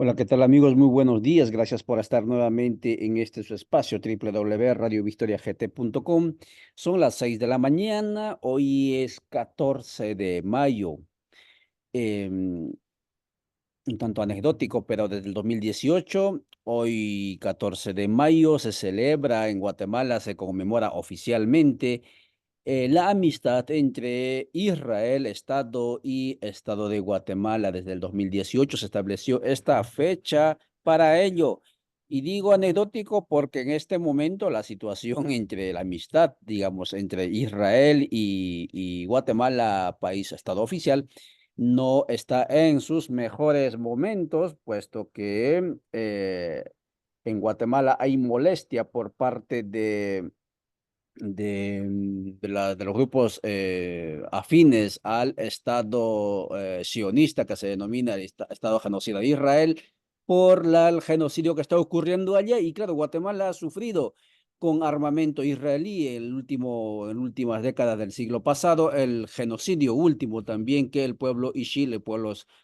Hola, ¿qué tal amigos? Muy buenos días. Gracias por estar nuevamente en este su espacio www.radiovistoriagt.com. Son las 6 de la mañana. Hoy es 14 de mayo. Em, un tanto anecdótico, pero desde el 2018, hoy 14 de mayo, se celebra en Guatemala, se conmemora oficialmente la amistad entre Israel, Estado y Estado de Guatemala. Desde el 2018 se estableció esta fecha para ello. Y digo anecdótico porque en este momento la situación entre la amistad, digamos, entre Israel y Guatemala, país, Estado oficial, no está en sus mejores momentos, puesto que en Guatemala hay molestia por parte de los grupos afines al Estado sionista, que se denomina el Estado genocida de Israel, por el genocidio que está ocurriendo allá. Y claro, Guatemala ha sufrido con armamento israelí en últimas décadas del siglo pasado, el genocidio último también que el pueblo Ixil,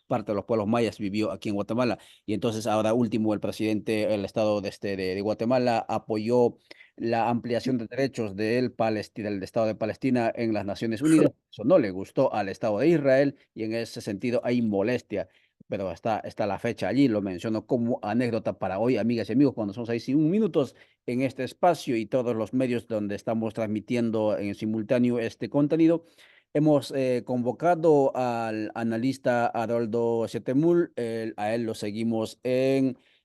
parte de los pueblos mayas, vivió aquí en Guatemala. Y entonces ahora último el presidente, el Estado de Guatemala apoyó la ampliación de derechos del Estado de Palestina en las Naciones Unidas. Eso no le gustó al Estado de Israel y en ese sentido hay molestia. Pero está la fecha allí, lo menciono como anécdota para hoy, amigas y amigos, cuando son 6 y 1 minutos en este espacio y todos los medios donde estamos transmitiendo en simultáneo este contenido. Hemos convocado al analista Haroldo Setemul, a él lo seguimos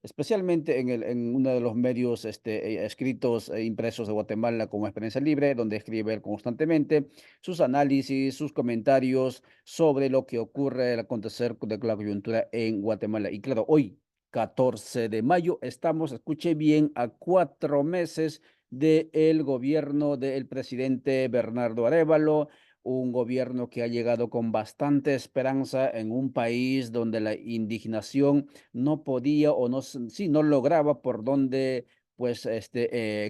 especialmente en uno de los medios escritos e impresos de Guatemala como Experiencia Libre, donde escribe él constantemente sus análisis, sus comentarios sobre lo que ocurre, el acontecer de la coyuntura en Guatemala. Y claro, hoy, 14 de mayo, estamos, escuche bien, a 4 meses del gobierno del presidente Bernardo Arévalo, un gobierno que ha llegado con bastante esperanza en un país donde la indignación no podía o no, sí, no lograba por dónde pues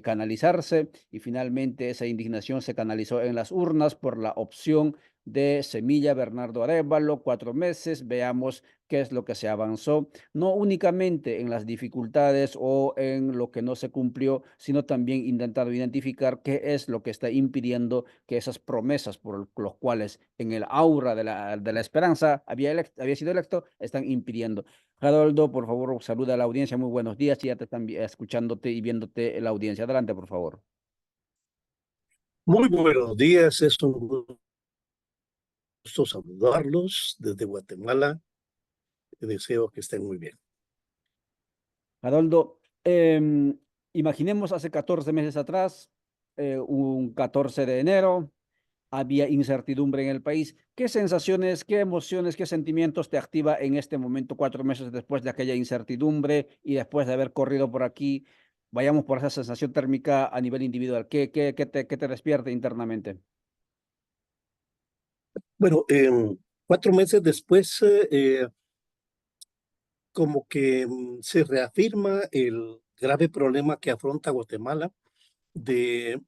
canalizarse, y finalmente esa indignación se canalizó en las urnas por la opción de Semilla Bernardo Arévalo. 4 meses, veamos qué es lo que se avanzó, no únicamente en las dificultades o en lo que no se cumplió, sino también intentando identificar qué es lo que está impidiendo que esas promesas por los cuales en el aura de la esperanza había sido electo, están impidiendo. Geraldo, por favor, saluda a la audiencia. Muy buenos días. Ya te están escuchándote y viéndote la audiencia. Adelante, por favor. Muy buenos días, es un gusto saludarlos desde Guatemala. Deseo que estén muy bien. Geraldo, imaginemos hace 14 meses atrás, un 14 de enero, había incertidumbre en el país. ¿Qué sensaciones, qué emociones, qué sentimientos te activa en este momento, 4 meses después de aquella incertidumbre y después de haber corrido por aquí? Vayamos por esa sensación térmica a nivel individual. ¿Qué te despierta internamente? Bueno, 4 meses después, como que se reafirma el grave problema que afronta Guatemala de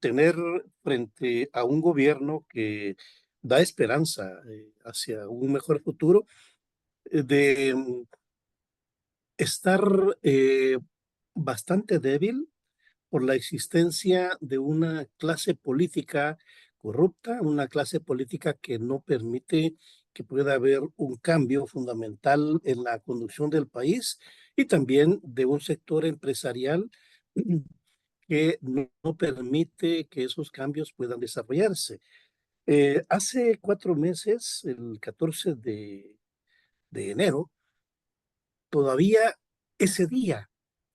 tener frente a un gobierno que da esperanza hacia un mejor futuro, de estar bastante débil por la existencia de una clase política corrupta, una clase política que no permite que pueda haber un cambio fundamental en la conducción del país, y también de un sector empresarial que no permite que esos cambios puedan desarrollarse. Hace 4 meses, el 14 de enero, todavía ese día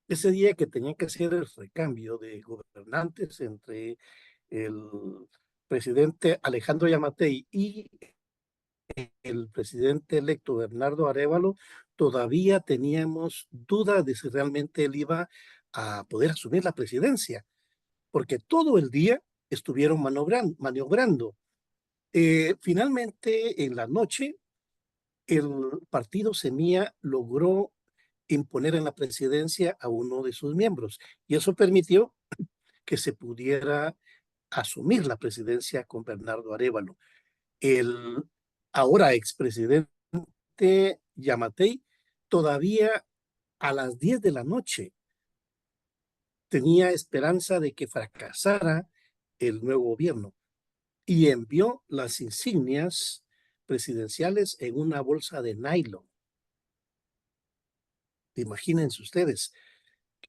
ese día que tenía que hacer el recambio de gobernantes entre el presidente Alejandro Yamatei y el presidente electo Bernardo Arévalo, todavía teníamos duda de si realmente él iba a poder asumir la presidencia, porque todo el día estuvieron maniobrando. Finalmente, en la noche, el partido Semilla logró imponer en la presidencia a uno de sus miembros, y eso permitió que se pudiera asumir la presidencia con Bernardo Arévalo. El ahora expresidente Yamatei todavía a las 10 de la noche tenía esperanza de que fracasara el nuevo gobierno y envió las insignias presidenciales en una bolsa de nylon. Imagínense ustedes,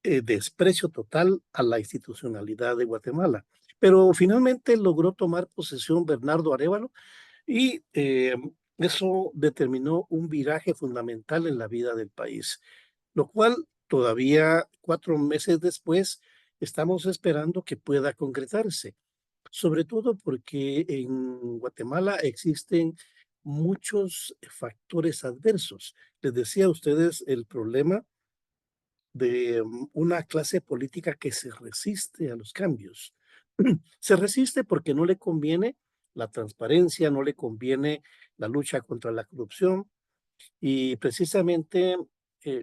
desprecio total a la institucionalidad de Guatemala. Pero finalmente logró tomar posesión Bernardo Arévalo y eso determinó un viraje fundamental en la vida del país, lo cual todavía 4 meses después estamos esperando que pueda concretarse, sobre todo porque en Guatemala existen muchos factores adversos. Les decía a ustedes el problema de una clase política que se resiste a los cambios. Se resiste porque no le conviene la transparencia, no le conviene la lucha contra la corrupción y precisamente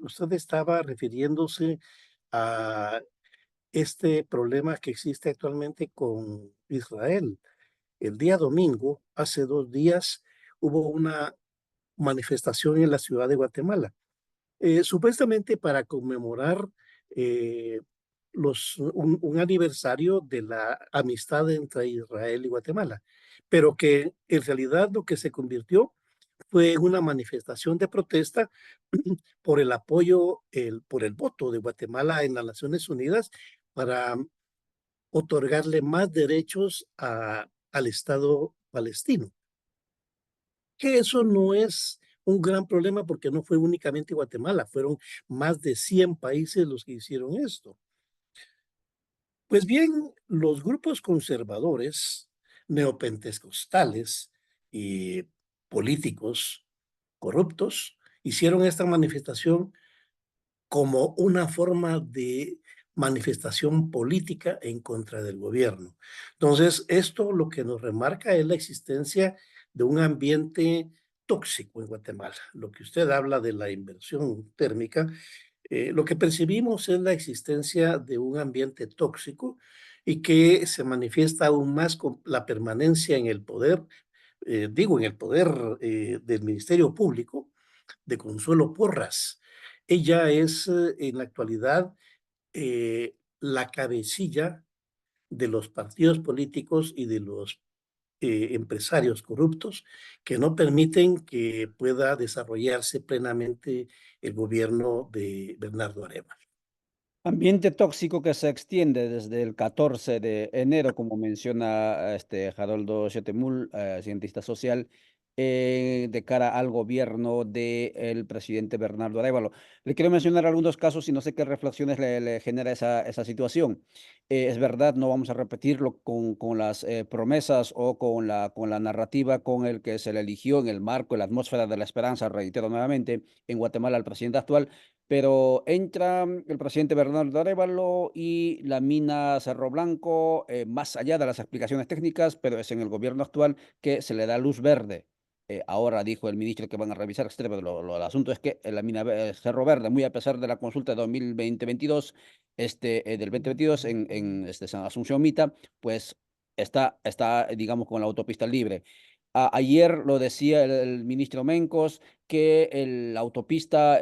usted estaba refiriéndose a este problema que existe actualmente con Israel. El día domingo, hace 2 días, hubo una manifestación en la ciudad de Guatemala supuestamente para conmemorar eh, un aniversario de la amistad entre Israel y Guatemala, pero que en realidad lo que se convirtió fue una manifestación de protesta por el apoyo, por el voto de Guatemala en las Naciones Unidas para otorgarle más derechos al Estado palestino. Que eso no es un gran problema porque no fue únicamente Guatemala, fueron más de 100 países los que hicieron esto. Pues bien, los grupos conservadores, neopentecostales y políticos corruptos hicieron esta manifestación como una forma de manifestación política en contra del gobierno. Entonces, esto lo que nos remarca es la existencia de un ambiente tóxico en Guatemala. Lo que usted habla de la inversión térmica, lo que percibimos es la existencia de un ambiente tóxico y que se manifiesta aún más con la permanencia en el poder, en el poder del Ministerio Público de Consuelo Porras. Ella es en la actualidad la cabecilla de los partidos políticos y de los empresarios corruptos que no permiten que pueda desarrollarse plenamente el gobierno de Bernardo Arevalo. Ambiente tóxico que se extiende desde el 14 de enero, como menciona Haroldo Schetemul, cientista social, de cara al gobierno del presidente Bernardo Arévalo. Le quiero mencionar algunos casos y no sé qué reflexiones le genera esa situación. Es verdad, no vamos a repetirlo con las promesas o con la narrativa con el que se le eligió en el marco, en la atmósfera de la esperanza, reitero nuevamente, en Guatemala al presidente actual, pero entra el presidente Bernardo Arévalo y la mina Cerro Blanco, más allá de las explicaciones técnicas, pero es en el gobierno actual que se le da luz verde. Ahora dijo el ministro que van a revisar, etcétera, pero el asunto es que la mina Cerro Verde, muy a pesar de la consulta de 2020-22, del 2022 en San Asunción Mita, pues está, digamos, con la autopista libre. Ayer lo decía el ministro Mencos, que la autopista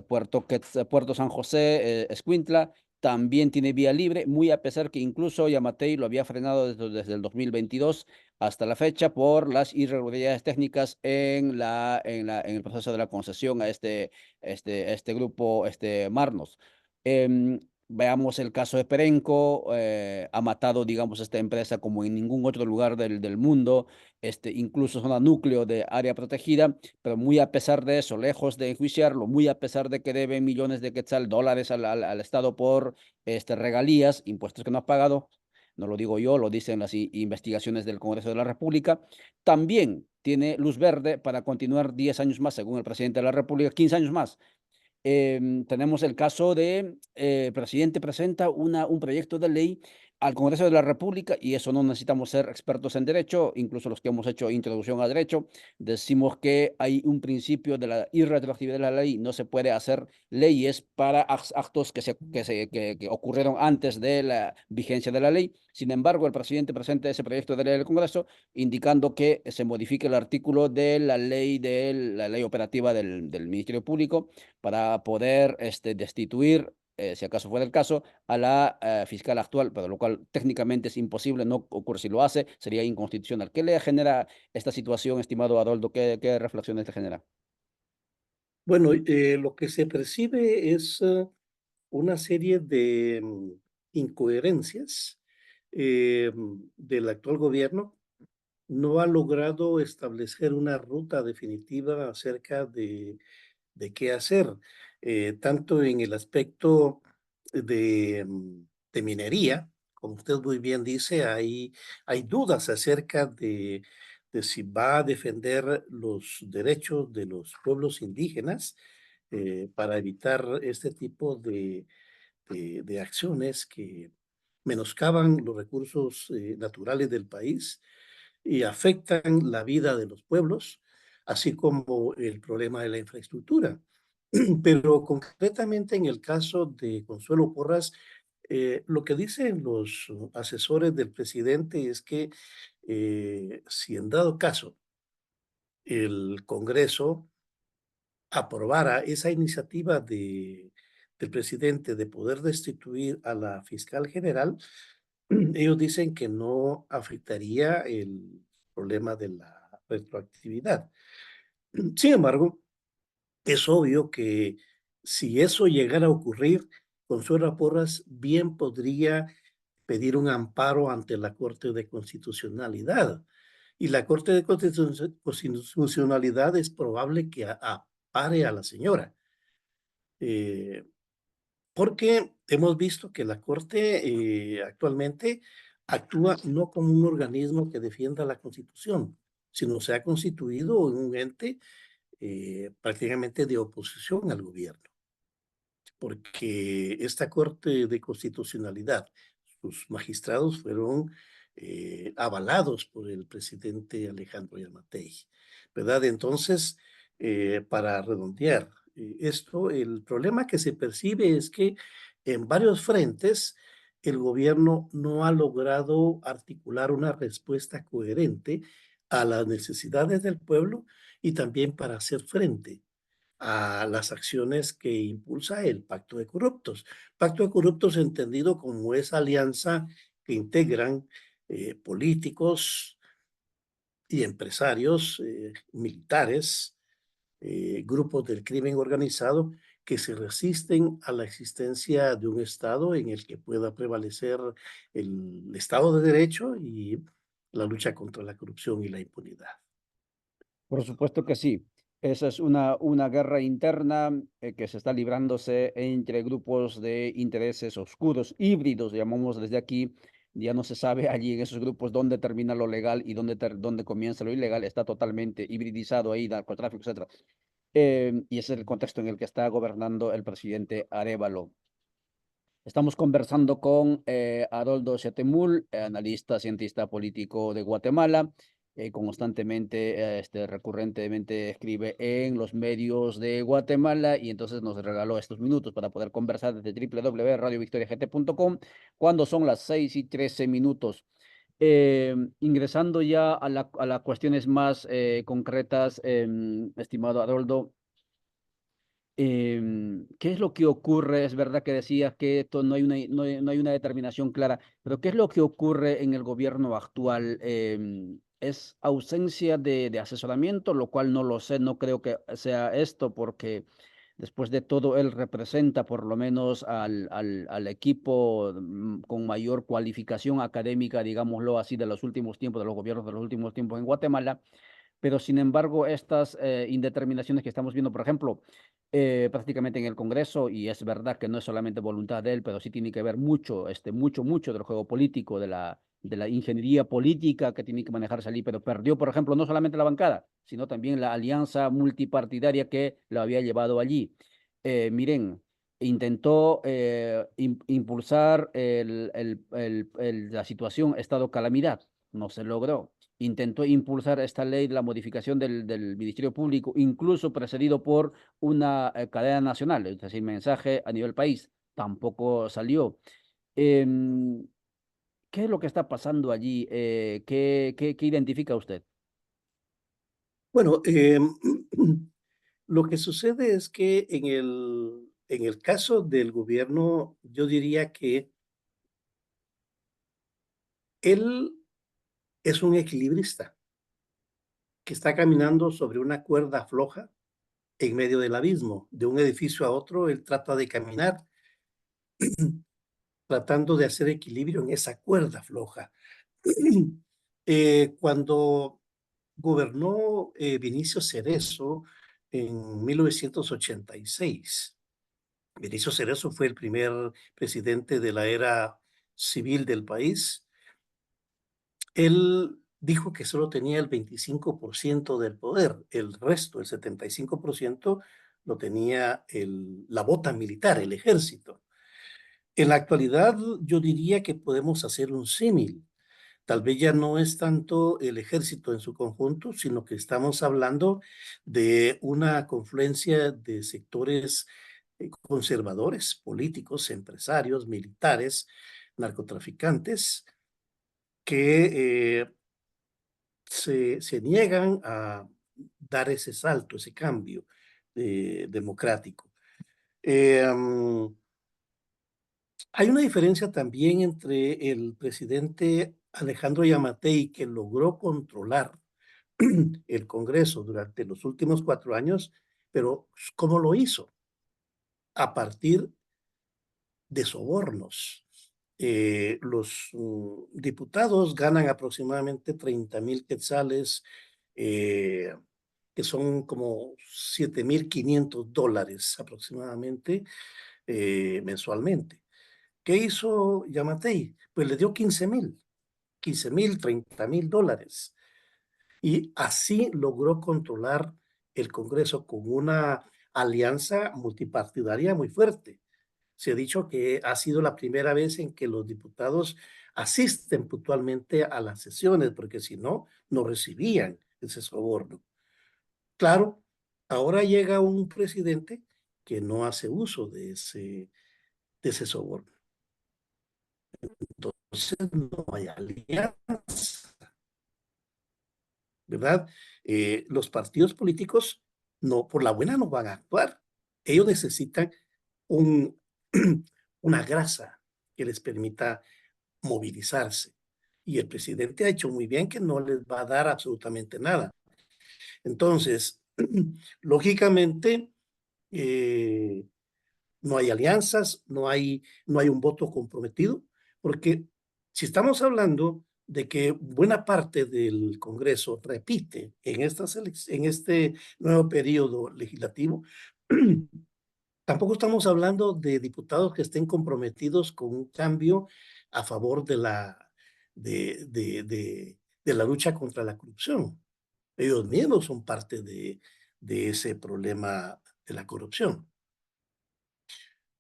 Puerto San José, Escuintla, también tiene vía libre, muy a pesar que incluso Yamatei lo había frenado desde el 2022 hasta la fecha por las irregularidades técnicas en el proceso de la concesión a este grupo, Marnos. Veamos el caso de Perenco, ha matado, digamos, esta empresa como en ningún otro lugar del mundo, incluso zona núcleo de área protegida, pero muy a pesar de eso, lejos de enjuiciarlo, muy a pesar de que debe millones de quetzal dólares al Estado por regalías, impuestos que no ha pagado, no lo digo yo, lo dicen las investigaciones del Congreso de la República, también tiene luz verde para continuar 10 años más, según el presidente de la República, 15 años más. Tenemos el caso de, el presidente presenta un proyecto de ley al Congreso de la República, y eso no necesitamos ser expertos en derecho, incluso los que hemos hecho introducción a derecho, decimos que hay un principio de la irretroactividad de la ley, no se puede hacer leyes para actos que ocurrieron antes de la vigencia de la ley. Sin embargo, el presidente presenta ese proyecto de ley del Congreso indicando que se modifique el artículo de la ley operativa del Ministerio Público para poder destituir, si acaso fuera el caso, a la fiscal actual, pero lo cual técnicamente es imposible, no ocurre. Si lo hace, sería inconstitucional. ¿Qué le genera esta situación, estimado Adoldo? ¿Qué reflexiones le genera? Bueno, lo que se percibe es una serie de incoherencias del actual gobierno. No ha logrado establecer una ruta definitiva acerca de qué hacer, tanto en el aspecto de minería, como usted muy bien dice, hay dudas acerca de si va a defender los derechos de los pueblos indígenas para evitar este tipo de acciones que menoscaban los recursos naturales del país y afectan la vida de los pueblos, así como el problema de la infraestructura. Pero concretamente en el caso de Consuelo Porras, lo que dicen los asesores del presidente es que si en dado caso el Congreso aprobara esa iniciativa del presidente de poder destituir a la fiscal general, ellos dicen que no afectaría el problema de la retroactividad. Sin embargo, es obvio que si eso llegara a ocurrir, Consuelo Porras bien podría pedir un amparo ante la Corte de Constitucionalidad. Y la Corte de Constitucionalidad es probable que ampare a la señora. Eh, Porque hemos visto que la Corte actualmente actúa no como un organismo que defienda la Constitución, sino se ha constituido en un ente prácticamente de oposición al gobierno, porque esta Corte de Constitucionalidad, sus magistrados fueron avalados por el presidente Alejandro Yamatei, ¿verdad? Entonces, para redondear esto, el problema que se percibe es que en varios frentes el gobierno no ha logrado articular una respuesta coherente a las necesidades del pueblo y también para hacer frente a las acciones que impulsa el Pacto de Corruptos. Pacto de Corruptos entendido como esa alianza que integran políticos y empresarios, militares, grupos del crimen organizado que se resisten a la existencia de un Estado en el que pueda prevalecer el Estado de Derecho y la lucha contra la corrupción y la impunidad. Por supuesto que sí. Esa es una guerra interna que se está librándose entre grupos de intereses oscuros, híbridos, llamamos desde aquí. Ya no se sabe allí en esos grupos dónde termina lo legal y dónde comienza lo ilegal. Está totalmente hibridizado ahí, narcotráfico, etcétera. Y ese es el contexto en el que está gobernando el presidente Arévalo. Estamos conversando con Haroldo Setemul, analista, cientista político de Guatemala, constantemente, recurrentemente escribe en los medios de Guatemala y entonces nos regaló estos minutos para poder conversar desde www.radiovictoriagt.com cuando son las 6:13 minutos. Ingresando ya a las cuestiones más concretas, estimado Haroldo. ¿Qué es lo que ocurre? Es verdad que decías que esto no hay una determinación clara, pero ¿qué es lo que ocurre en el gobierno actual? ¿Es ausencia de asesoramiento, lo cual no lo sé, no creo que sea esto, porque después de todo él representa por lo menos al equipo con mayor cualificación académica, digámoslo así, de los últimos tiempos, de los gobiernos de los últimos tiempos en Guatemala? Pero sin embargo, estas indeterminaciones que estamos viendo, por ejemplo, prácticamente en el Congreso, y es verdad que no es solamente voluntad de él, pero sí tiene que ver mucho, mucho del juego político, de la ingeniería política que tiene que manejarse allí, pero perdió, por ejemplo, no solamente la bancada, sino también la alianza multipartidaria que lo había llevado allí. Miren. intentó impulsar la situación estado calamidad, no se logró. Intentó impulsar esta ley de la modificación del Ministerio Público, incluso precedido por una cadena nacional, es decir, mensaje a nivel país, tampoco salió. Em, ¿Qué es lo que está pasando allí? ¿Qué identifica usted? Bueno, lo que sucede es que en el caso del gobierno, yo diría que él es un equilibrista que está caminando sobre una cuerda floja en medio del abismo. De un edificio a otro, él trata de caminar, tratando de hacer equilibrio en esa cuerda floja. Cuando gobernó Vinicio Cerezo en 1986, Vinicio Cerezo fue el primer presidente de la era civil del país. Él dijo que solo tenía el 25% del poder, el resto, el 75%, lo tenía la bota militar, el ejército. En la actualidad, yo diría que podemos hacer un símil. Tal vez ya no es tanto el ejército en su conjunto, sino que estamos hablando de una confluencia de sectores conservadores, políticos, empresarios, militares, narcotraficantes, que se niegan a dar ese salto, ese cambio democrático. Hay una diferencia también entre el presidente Alejandro Yamatei, que logró controlar el Congreso durante los últimos 4 años, pero ¿cómo lo hizo? A partir de sobornos. Los diputados ganan aproximadamente 30,000 quetzales, eh, que son como $7,500 aproximadamente mensualmente. ¿Qué hizo Yamatei? Pues le dio 15,000, 30,000 dólares. Y así logró controlar el Congreso con una alianza multipartidaria muy fuerte. Se ha dicho que ha sido la primera vez en que los diputados asisten puntualmente a las sesiones, porque si no, no recibían ese soborno. Claro, ahora llega un presidente que no hace uso de ese soborno. Entonces no hay alianza, ¿verdad? Los partidos políticos no, por la buena no van a actuar. Ellos necesitan un, una grasa que les permita movilizarse. Y el presidente ha hecho muy bien que no les va a dar absolutamente nada. Entonces, lógicamente, eh, no hay alianzas, no hay un voto comprometido, porque si estamos hablando de que buena parte del Congreso repite en este nuevo periodo legislativo, tampoco estamos hablando de diputados que estén comprometidos con un cambio a favor de la lucha contra la corrupción. Ellos mismos son parte de ese problema de la corrupción.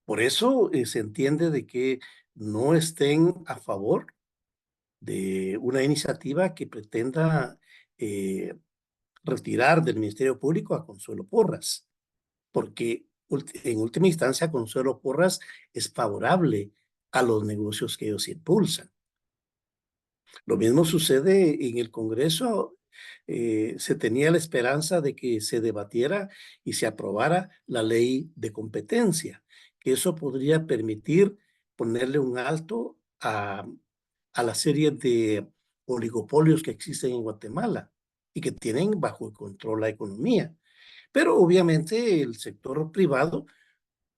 Por eso se entiende de que no estén a favor de una iniciativa que pretenda eh, retirar del Ministerio Público a Consuelo Porras, porque en última instancia Consuelo Porras es favorable a los negocios que ellos impulsan. Lo mismo sucede en el Congreso. Se tenía la esperanza de que se debatiera y se aprobara la ley de competencia, que eso podría permitir ponerle un alto a la serie de oligopolios que existen en Guatemala y que tienen bajo control la economía. Pero obviamente el sector privado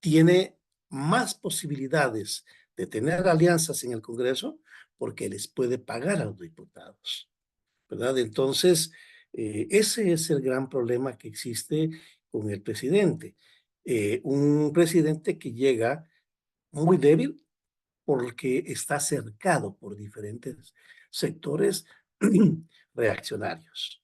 tiene más posibilidades de tener alianzas en el Congreso porque les puede pagar a los diputados, ¿verdad? Entonces, ese es el gran problema que existe con el presidente. Un presidente que llega muy débil porque está cercado por diferentes sectores reaccionarios.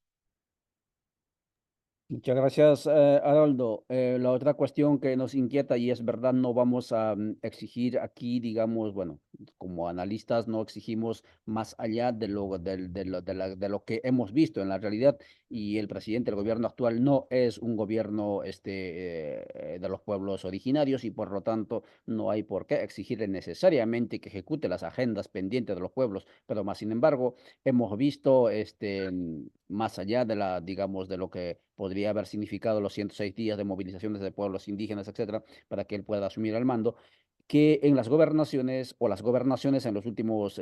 Muchas gracias, Haroldo. La otra cuestión que nos inquieta, y es verdad, no vamos a exigir aquí, digamos, bueno, como analistas no exigimos más allá de de lo que hemos visto en la realidad, y el presidente, el gobierno actual no es un gobierno de los pueblos originarios, y por lo tanto no hay por qué exigirle necesariamente que ejecute las agendas pendientes de los pueblos, pero más sin embargo hemos visto más allá de digamos, de lo que podría haber significado los 106 días de movilizaciones de pueblos indígenas, etcétera, para que él pueda asumir el mando, que en las gobernaciones o las gobernaciones en los últimos,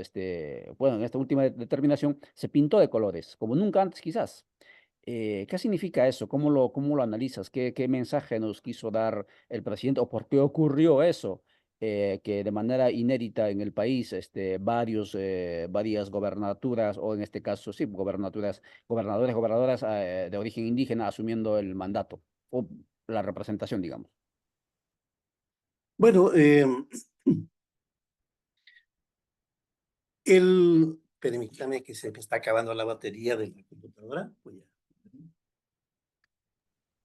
bueno, en esta última determinación se pintó de colores, como nunca antes quizás. ¿Qué significa eso? Cómo lo analizas? ¿Qué mensaje nos quiso dar el presidente o por qué ocurrió eso? Que de manera inédita en el país, varias gobernaturas, o en este caso, sí, gobernadoras de origen indígena asumiendo el mandato o la representación, digamos. Bueno, permítame que se me está acabando la batería de la computadora.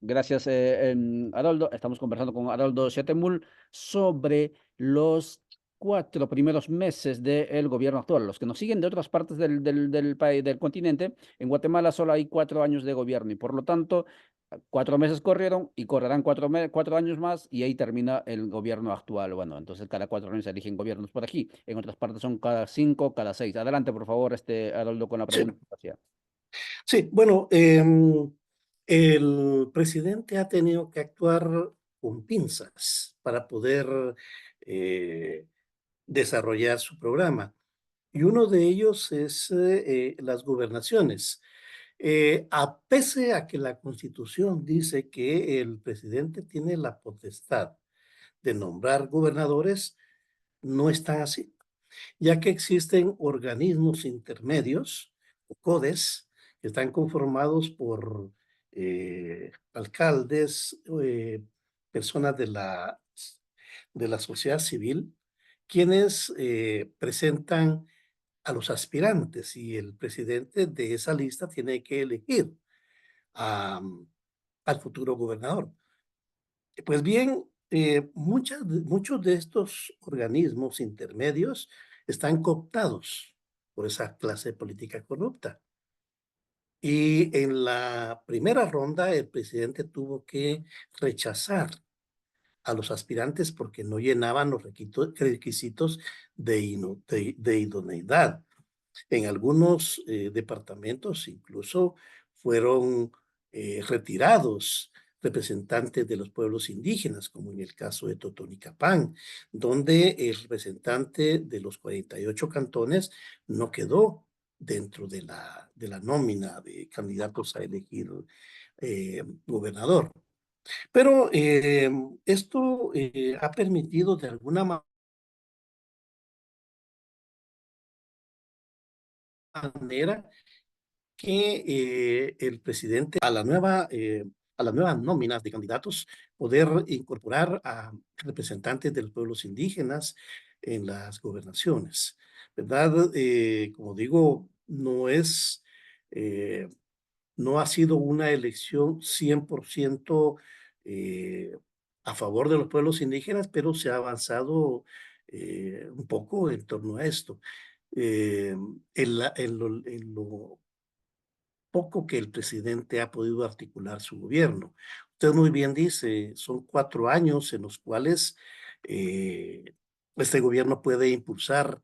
Gracias, Haroldo. Estamos conversando con Haroldo Shetemul sobre los 4 primeros meses del gobierno actual. Los que nos siguen de otras partes del país, del continente, en Guatemala solo hay 4 años de gobierno y por lo tanto 4 meses corrieron y correrán 4 años más y ahí termina el gobierno actual. Bueno, entonces cada 4 años se eligen gobiernos por aquí. En otras partes son cada 5, cada 6. Adelante, por favor, Haroldo, con la Sí, pregunta. sí, bueno, el presidente ha tenido que actuar con pinzas para poder eh, desarrollar su programa. Y uno de ellos es las gobernaciones. Pese a que la Constitución dice que el presidente tiene la potestad de nombrar gobernadores, no está así, ya que existen organismos intermedios, o CODES, que están conformados por alcaldes, personas de la sociedad civil, quienes presentan a los aspirantes y el presidente de esa lista tiene que elegir a, al futuro gobernador. Pues bien, muchos de estos organismos intermedios están cooptados por esa clase política corrupta. Y en la primera ronda, el presidente tuvo que rechazar a los aspirantes porque no llenaban los requisitos de idoneidad. En algunos departamentos incluso fueron retirados representantes de los pueblos indígenas, como en el caso de Totonicapán, donde el representante de los 48 cantones no quedó dentro de la nómina de candidatos a elegir gobernador. Pero esto ha permitido de alguna manera que el presidente a las nuevas nóminas de candidatos poder incorporar a representantes de los pueblos indígenas en las gobernaciones, ¿verdad? Como digo, eh, no ha sido una elección 100% eh, a favor de los pueblos indígenas, pero se ha avanzado un poco en torno a esto. Eh, en lo poco que el presidente ha podido articular su gobierno. Usted muy bien dice, son 4 años en los cuales este gobierno puede impulsar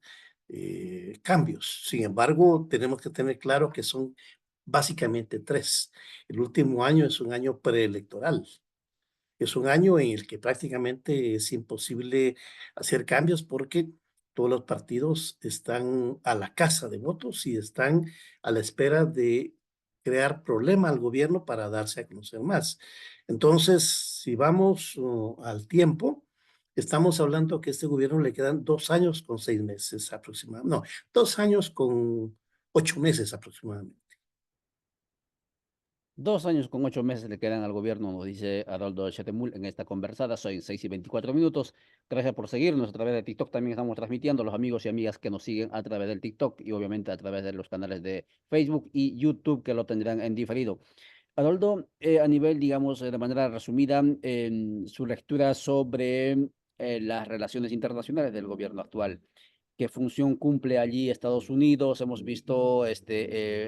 cambios. Sin embargo, tenemos que tener claro que son básicamente tres. El último año es un año preelectoral. Es un año en el que prácticamente es imposible hacer cambios porque todos los partidos están a la caza de votos y están a la espera de crear problema al gobierno para darse a conocer más. Entonces, si vamos al tiempo, estamos hablando que a este gobierno le quedan 2 años con 6 meses aproximadamente. No, 2 años con 8 meses aproximadamente. 2 años con 8 meses le quedan al gobierno, nos dice Haroldo Chetemul en esta conversada. Soy 6:24 minutos. Gracias por seguirnos a través de TikTok. También estamos transmitiendo a los amigos y amigas que nos siguen a través del TikTok y obviamente a través de los canales de Facebook y YouTube que lo tendrán en diferido. Haroldo, a nivel, digamos, de manera resumida, en su lectura sobre las relaciones internacionales del gobierno actual, ¿qué función cumple allí Estados Unidos? Hemos visto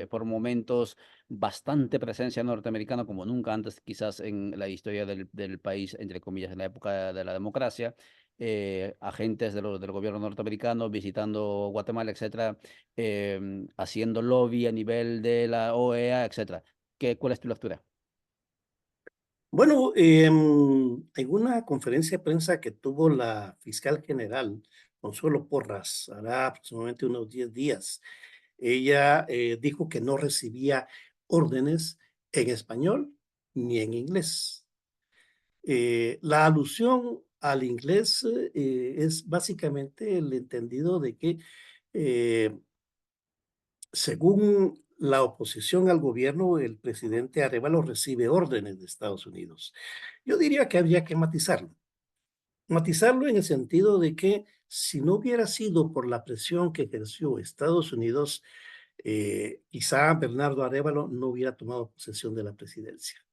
por momentos bastante presencia norteamericana, como nunca antes, quizás en la historia del país, entre comillas, en la época de la democracia. Agentes del gobierno norteamericano visitando Guatemala, etcétera, haciendo lobby a nivel de la OEA, etcétera. ¿Cuál es tu lectura? Bueno, en una conferencia de prensa que tuvo la fiscal general, Consuelo Porras, hará aproximadamente unos 10 días, ella dijo que no recibía órdenes en español ni en inglés. La alusión al inglés es básicamente el entendido de que eh, según la oposición al gobierno, el presidente Arévalo recibe órdenes de Estados Unidos. Yo diría que habría que matizarlo. Matizarlo en el sentido de que si no hubiera sido por la presión que ejerció Estados Unidos, quizá Bernardo Arévalo no hubiera tomado posesión de la presidencia.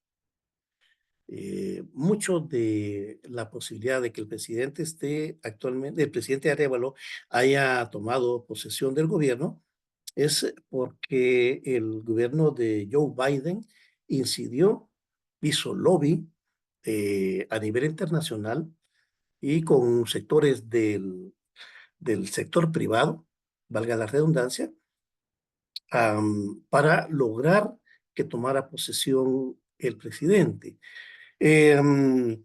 Mucho de la posibilidad de que el presidente esté actualmente, el presidente Arévalo haya tomado posesión del gobierno, es porque el gobierno de Joe Biden incidió, hizo lobby a nivel internacional y con sectores del sector privado, valga la redundancia, para lograr que tomara posesión el presidente. Em,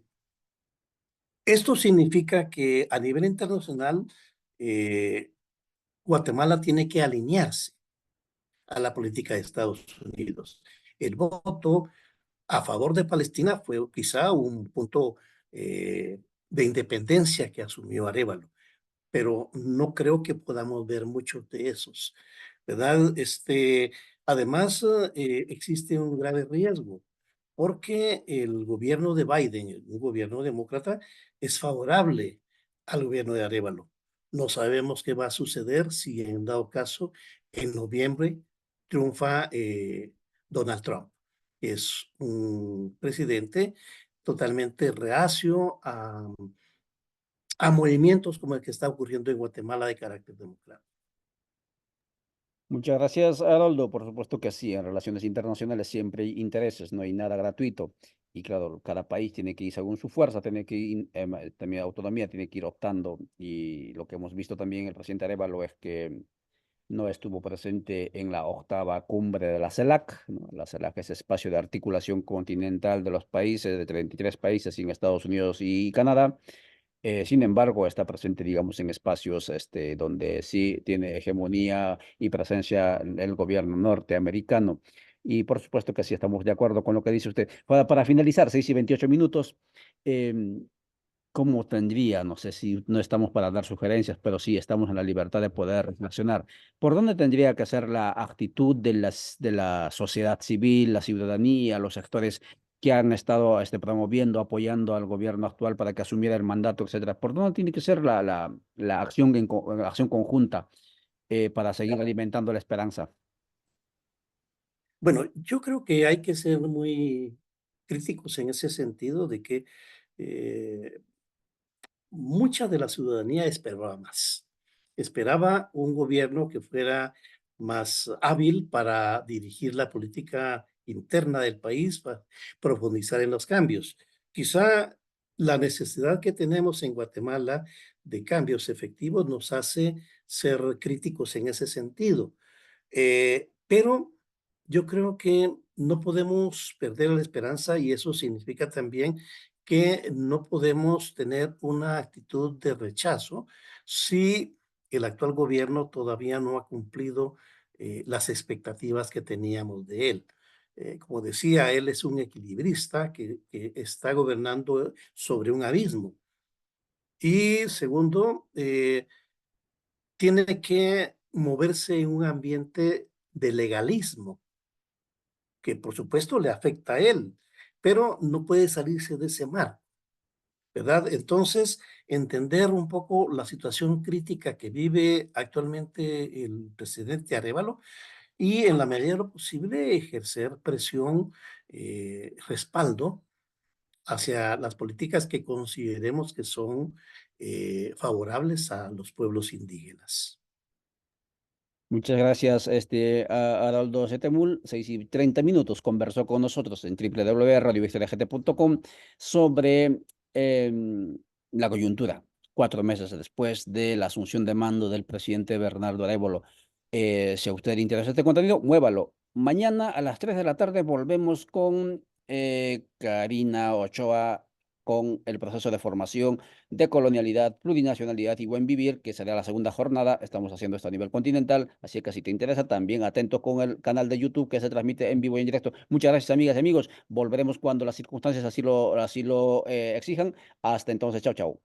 Esto significa que a nivel internacional, eh, Guatemala tiene que alinearse a la política de Estados Unidos. El voto a favor de Palestina fue quizá un punto de independencia que asumió Arévalo, pero no creo que podamos ver muchos de esos, ¿verdad? Además, existe un grave riesgo porque el gobierno de Biden, un gobierno demócrata, es favorable al gobierno de Arévalo. No sabemos qué va a suceder si en dado caso en noviembre triunfa Donald Trump. Es un presidente totalmente reacio a movimientos como el que está ocurriendo en Guatemala de carácter democrático. Muchas gracias, Haroldo. Por supuesto que sí, en relaciones internacionales siempre hay intereses, no hay nada gratuito. Y claro, cada país tiene que ir según su fuerza, tiene que ir, también autonomía, tiene que ir optando. Y lo que hemos visto también el presidente Arévalo es que no estuvo presente en la octava cumbre de la CELAC, ¿no? La CELAC es espacio de articulación continental de los países, de 33 países, sin Estados Unidos y Canadá. Sin embargo, está presente, digamos, en espacios donde sí tiene hegemonía y presencia el gobierno norteamericano. Y por supuesto que sí estamos de acuerdo con lo que dice usted. Para finalizar, 6:28, em, ¿cómo tendría, no sé si no estamos para dar sugerencias, pero sí estamos en la libertad de poder reflexionar? ¿Por dónde tendría que ser la actitud de la sociedad civil, la ciudadanía, los sectores que han estado promoviendo, apoyando al gobierno actual para que asumiera el mandato, etcétera? ¿Por dónde tiene que ser la acción, acción conjunta para seguir alimentando la esperanza? Bueno, yo creo que hay que ser muy críticos en ese sentido de que eh, mucha de la ciudadanía esperaba más. Esperaba un gobierno que fuera más hábil para dirigir la política interna del país, para profundizar en los cambios. Quizá la necesidad que tenemos en Guatemala de cambios efectivos nos hace ser críticos en ese sentido. Pero yo creo que no podemos perder la esperanza y eso significa también que no podemos tener una actitud de rechazo si el actual gobierno todavía no ha cumplido las expectativas que teníamos de él. Como decía, él es un equilibrista que está gobernando sobre un abismo. Y segundo, tiene que moverse en un ambiente de legalismo que por supuesto le afecta a él, pero no puede salirse de ese mar, ¿verdad? Entonces, entender un poco la situación crítica que vive actualmente el presidente Arévalo y en la medida de lo posible ejercer presión respaldo hacia las políticas que consideremos que son favorables a los pueblos indígenas. Muchas gracias, Haroldo Setemul. 6:30 conversó con nosotros en www.radiovictoriagt.com sobre la coyuntura, 4 meses después de la asunción de mando del presidente Bernardo Arévolo. Si a usted le interesa este contenido, muévalo. Mañana a las 3 de la tarde volvemos con Karina Ochoa con el proceso de formación de colonialidad, plurinacionalidad y buen vivir, que será la segunda jornada. Estamos haciendo esto a nivel continental, así que si te interesa, también atento con el canal de YouTube que se transmite en vivo y en directo. Muchas gracias, amigas y amigos. Volveremos cuando las circunstancias así lo exijan. Hasta entonces, chao, chao.